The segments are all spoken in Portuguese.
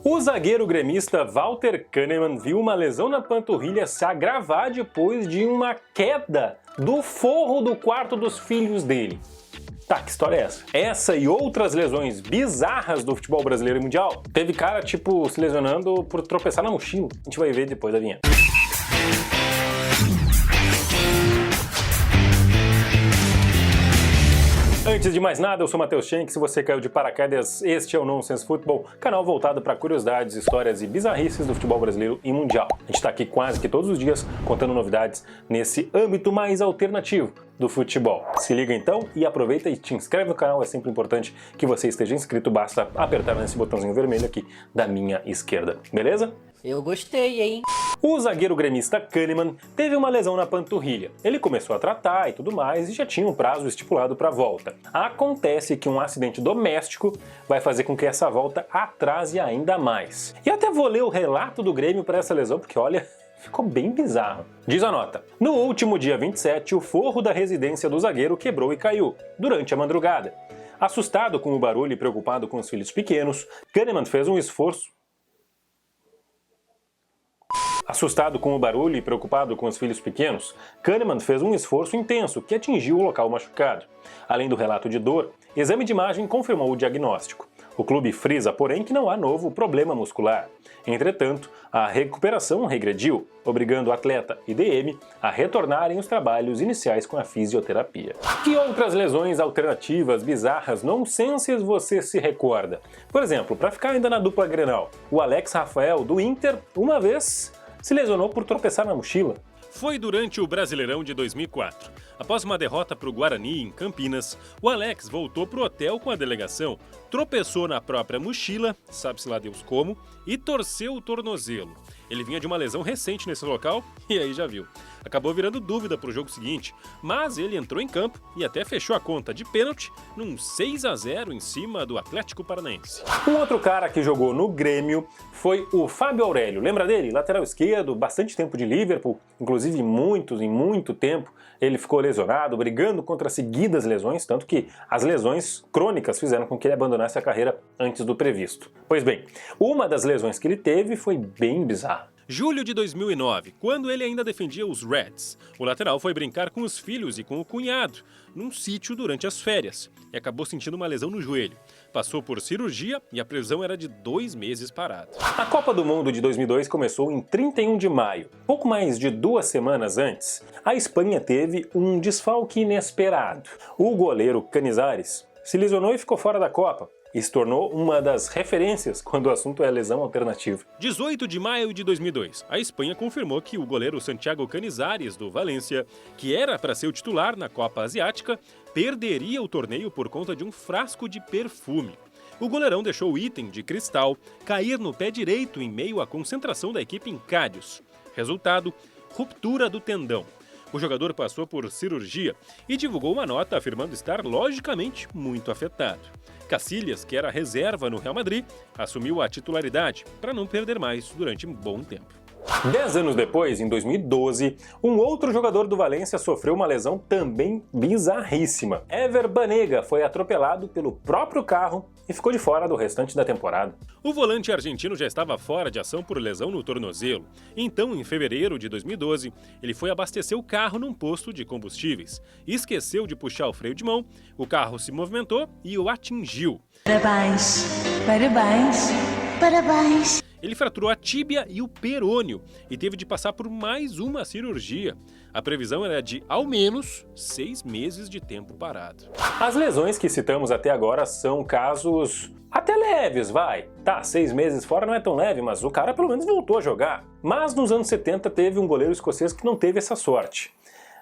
O zagueiro gremista Walter Kahneman viu uma lesão na panturrilha se agravar depois de uma queda do forro do quarto dos filhos dele. Tá, que história é essa? Essa e outras lesões bizarras do futebol brasileiro e mundial. Teve cara, tipo, se lesionando por tropeçar na mochila. A gente vai ver depois da vinheta. Antes de mais nada, eu sou Matheus Schenck. Se você caiu de paraquedas, este é o Nonsense Football, canal voltado para curiosidades, histórias e bizarrices do futebol brasileiro e mundial. A gente está aqui quase que todos os dias contando novidades nesse âmbito mais alternativo do futebol. Se liga então e aproveita e te inscreve no canal, é sempre importante que você esteja inscrito, basta apertar nesse botãozinho vermelho aqui da minha esquerda, beleza? Eu gostei, hein? O zagueiro gremista Kahneman teve uma lesão na panturrilha. Ele começou a tratar e tudo mais e já tinha um prazo estipulado para a volta. Acontece que um acidente doméstico vai fazer com que essa volta atrase ainda mais. E até vou ler o relato do Grêmio para essa lesão, porque olha, ficou bem bizarro. Diz a nota: no último dia 27, o forro da residência do zagueiro quebrou e caiu, durante a madrugada. Assustado com o barulho e preocupado com os filhos pequenos, Kahneman fez um esforço intenso que atingiu o local machucado. Além do relato de dor, exame de imagem confirmou o diagnóstico. O clube frisa, porém, que não há novo problema muscular. Entretanto, a recuperação regrediu, obrigando o atleta e DM a retornarem os trabalhos iniciais com a fisioterapia. Que outras lesões alternativas, bizarras, nonsenses você se recorda? Por exemplo, para ficar ainda na dupla Grenal, o Alex Rafael, do Inter, uma vez se lesionou por tropeçar na mochila. Foi durante o Brasileirão de 2004. Após uma derrota para o Guarani em Campinas, o Alex voltou para o hotel com a delegação, tropeçou na própria mochila, sabe-se lá Deus como, e torceu o tornozelo. Ele vinha de uma lesão recente nesse local e aí já viu. Acabou virando dúvida para o jogo seguinte, mas ele entrou em campo e até fechou a conta de pênalti num 6-0 em cima do Atlético Paranaense. Um outro cara que jogou no Grêmio foi o Fábio Aurélio. Lembra dele? Lateral esquerdo, bastante tempo de Liverpool, inclusive em muito tempo ele ficou lesionado, brigando contra seguidas lesões, tanto que as lesões crônicas fizeram com que ele abandonasse a carreira antes do previsto. Pois bem, uma das lesões que ele teve foi bem bizarra. Julho de 2009, quando ele ainda defendia os Reds, o lateral foi brincar com os filhos e com o cunhado, num sítio durante as férias, e acabou sentindo uma lesão no joelho. Passou por cirurgia e a previsão era de 2 meses parado. A Copa do Mundo de 2002 começou em 31 de maio. Pouco mais de 2 semanas antes, a Espanha teve um desfalque inesperado. O goleiro Canizares se lesionou e ficou fora da Copa. E se tornou uma das referências quando o assunto é lesão alternativa. 18 de maio de 2002, a Espanha confirmou que o goleiro Santiago Canizares, do Valência, que era para ser o titular na Copa Asiática, perderia o torneio por conta de um frasco de perfume. O goleirão deixou o item de cristal cair no pé direito em meio à concentração da equipe em Cádiz. Resultado: ruptura do tendão. O jogador passou por cirurgia e divulgou uma nota afirmando estar logicamente muito afetado. Casillas, que era reserva no Real Madrid, assumiu a titularidade para não perder mais durante um bom tempo. 10 anos depois, em 2012, um outro jogador do Valência sofreu uma lesão também bizarríssima. Ever Banega foi atropelado pelo próprio carro e ficou de fora do restante da temporada. O volante argentino já estava fora de ação por lesão no tornozelo. Então, em fevereiro de 2012, ele foi abastecer o carro num posto de combustíveis. Esqueceu de puxar o freio de mão, o carro se movimentou e o atingiu. Parabéns, parabéns, parabéns. Ele fraturou a tíbia e o perônio e teve de passar por mais uma cirurgia. A previsão era de, ao menos, 6 meses de tempo parado. As lesões que citamos até agora são casos até leves, vai. Tá, 6 meses fora não é tão leve, mas o cara pelo menos voltou a jogar. Mas nos anos 70 teve um goleiro escocês que não teve essa sorte.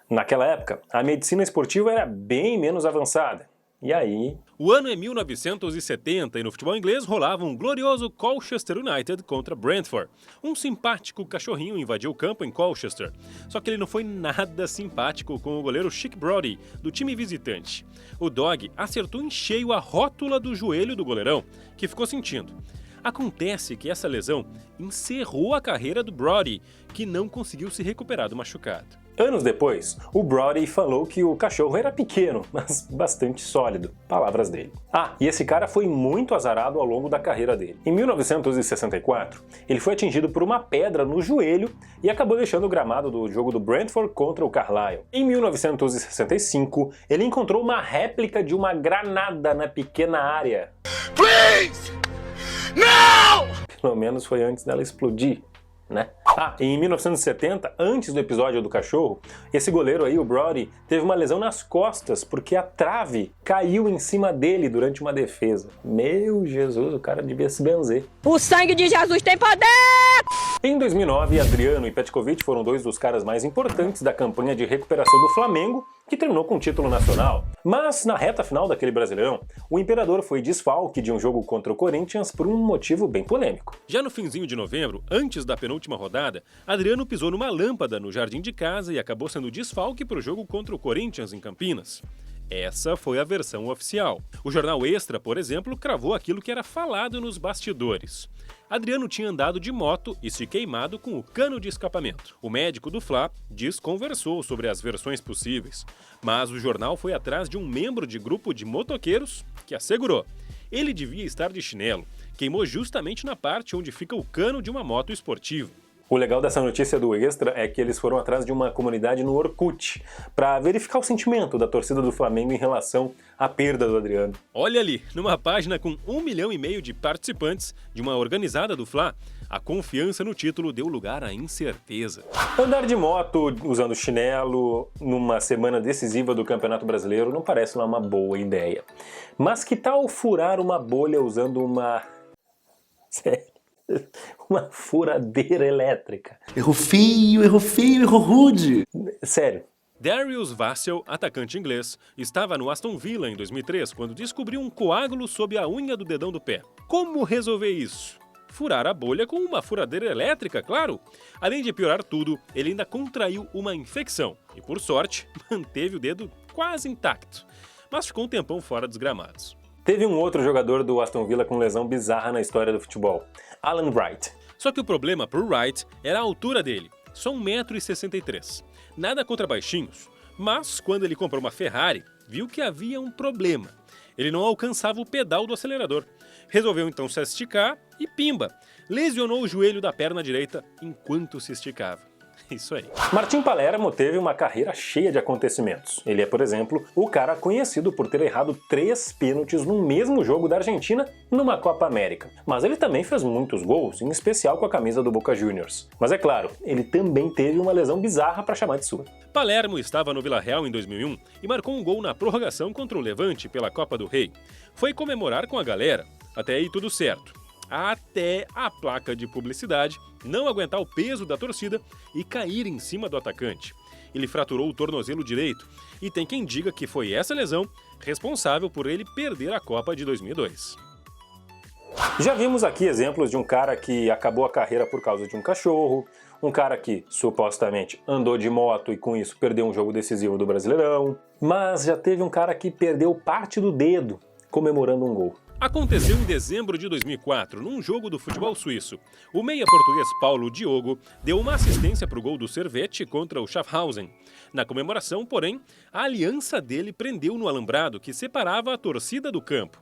Naquela época, a medicina esportiva era bem menos avançada. E aí? O ano é 1970 e no futebol inglês rolava um glorioso Colchester United contra Brentford. Um simpático cachorrinho invadiu o campo em Colchester. Só que ele não foi nada simpático com o goleiro Chick Brody, do time visitante. O dog acertou em cheio a rótula do joelho do goleirão, que ficou sentindo. Acontece que essa lesão encerrou a carreira do Brody, que não conseguiu se recuperar do machucado. Anos depois, o Brody falou que o cachorro era pequeno, mas bastante sólido. Palavras dele. E esse cara foi muito azarado ao longo da carreira dele. Em 1964, ele foi atingido por uma pedra no joelho e acabou deixando o gramado do jogo do Brentford contra o Carlisle. Em 1965, ele encontrou uma réplica de uma granada na pequena área. Please! No! Pelo menos foi antes dela explodir, né? Em 1970, antes do episódio do cachorro, esse goleiro aí, o Brody, teve uma lesão nas costas porque a trave caiu em cima dele durante uma defesa. Meu Jesus, o cara devia se benzer. O sangue de Jesus tem poder! Em 2009, Adriano e Petkovic foram dois dos caras mais importantes da campanha de recuperação do Flamengo, que terminou com o título nacional. Mas, na reta final daquele Brasileirão, o Imperador foi desfalque de um jogo contra o Corinthians por um motivo bem polêmico. Já no finzinho de novembro, antes da penúltima rodada, Adriano pisou numa lâmpada no jardim de casa e acabou sendo desfalque para o jogo contra o Corinthians em Campinas. Essa foi a versão oficial. O jornal Extra, por exemplo, cravou aquilo que era falado nos bastidores. Adriano tinha andado de moto e se queimado com o cano de escapamento. O médico do Fla desconversou sobre as versões possíveis, mas o jornal foi atrás de um membro de grupo de motoqueiros que assegurou: ele devia estar de chinelo, queimou justamente na parte onde fica o cano de uma moto esportiva. O legal dessa notícia do Extra é que eles foram atrás de uma comunidade no Orkut para verificar o sentimento da torcida do Flamengo em relação à perda do Adriano. Olha ali, numa página com 1,5 milhão de participantes de uma organizada do Fla, a confiança no título deu lugar à incerteza. Andar de moto usando chinelo numa semana decisiva do Campeonato Brasileiro não parece uma boa ideia. Mas que tal furar uma bolha usando uma... uma furadeira elétrica? Errou feio, errou rude. Sério. Darius Vassell, atacante inglês, estava no Aston Villa em 2003 quando descobriu um coágulo sob a unha do dedão do pé. Como resolver isso? Furar a bolha com uma furadeira elétrica, claro! Além de piorar tudo, ele ainda contraiu uma infecção e, por sorte, manteve o dedo quase intacto, mas ficou um tempão fora dos gramados. Teve um outro jogador do Aston Villa com lesão bizarra na história do futebol, Alan Wright. Só que o problema pro Wright era a altura dele, só 1,63 m. Nada contra baixinhos, mas quando ele comprou uma Ferrari, viu que havia um problema. Ele não alcançava o pedal do acelerador. Resolveu então se esticar e pimba! Lesionou o joelho da perna direita enquanto se esticava. Isso aí. Martim Palermo teve uma carreira cheia de acontecimentos. Ele é, por exemplo, o cara conhecido por ter errado 3 pênaltis no mesmo jogo da Argentina numa Copa América. Mas ele também fez muitos gols, em especial com a camisa do Boca Juniors. Mas é claro, ele também teve uma lesão bizarra para chamar de sua. Palermo estava no Vila Real em 2001 e marcou um gol na prorrogação contra o Levante pela Copa do Rei. Foi comemorar com a galera. Até aí tudo certo. Até a placa de publicidade não aguentar o peso da torcida e cair em cima do atacante. Ele fraturou o tornozelo direito e tem quem diga que foi essa lesão responsável por ele perder a Copa de 2002. Já vimos aqui exemplos de um cara que acabou a carreira por causa de um cachorro, um cara que supostamente andou de moto e com isso perdeu um jogo decisivo do Brasileirão, mas já teve um cara que perdeu parte do dedo comemorando um gol. Aconteceu em dezembro de 2004, num jogo do futebol suíço. O meia português Paulo Diogo deu uma assistência para o gol do Servette contra o Schaffhausen. Na comemoração, porém, a aliança dele prendeu no alambrado que separava a torcida do campo.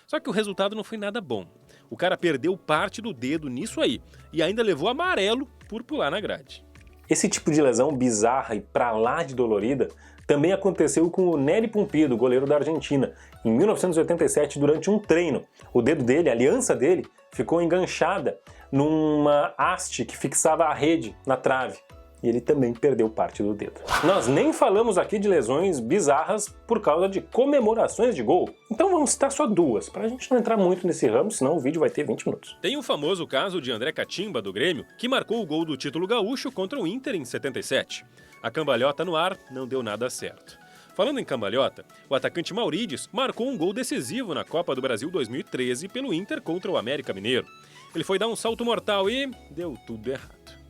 Só que o resultado não foi nada bom. O cara perdeu parte do dedo nisso aí e ainda levou amarelo por pular na grade. Esse tipo de lesão bizarra e pra lá de dolorida também aconteceu com o Nery Pumpido, goleiro da Argentina, em 1987 durante um treino. O dedo dele, a aliança dele, ficou enganchada numa haste que fixava a rede na trave. E ele também perdeu parte do dedo. Nós nem falamos aqui de lesões bizarras por causa de comemorações de gol. Então vamos citar só 2, pra gente não entrar muito nesse ramo, senão o vídeo vai ter 20 minutos. Tem o famoso caso de André Catimba, do Grêmio, que marcou o gol do título gaúcho contra o Inter em 77. A cambalhota no ar não deu nada certo. Falando em cambalhota, o atacante Maurides marcou um gol decisivo na Copa do Brasil 2013 pelo Inter contra o América Mineiro. Ele foi dar um salto mortal e deu tudo errado.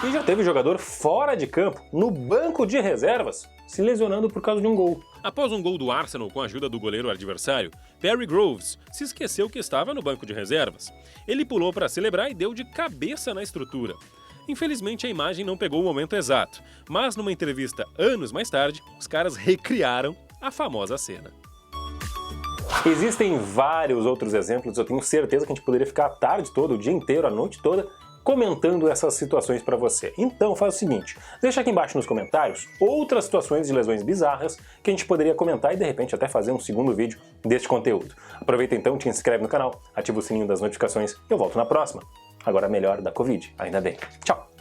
E já teve jogador fora de campo, no banco de reservas, se lesionando por causa de um gol. Após um gol do Arsenal com a ajuda do goleiro adversário, Perry Groves se esqueceu que estava no banco de reservas. Ele pulou para celebrar e deu de cabeça na estrutura. Infelizmente a imagem não pegou o momento exato, mas numa entrevista anos mais tarde, os caras recriaram a famosa cena. Existem vários outros exemplos, eu tenho certeza que a gente poderia ficar a tarde toda, o dia inteiro, a noite toda, comentando essas situações para você. Então faz o seguinte, deixa aqui embaixo nos comentários outras situações de lesões bizarras que a gente poderia comentar e de repente até fazer um segundo vídeo deste conteúdo. Aproveita então, te inscreve no canal, ativa o sininho das notificações e eu volto na próxima. Agora melhor da Covid, ainda bem. Tchau!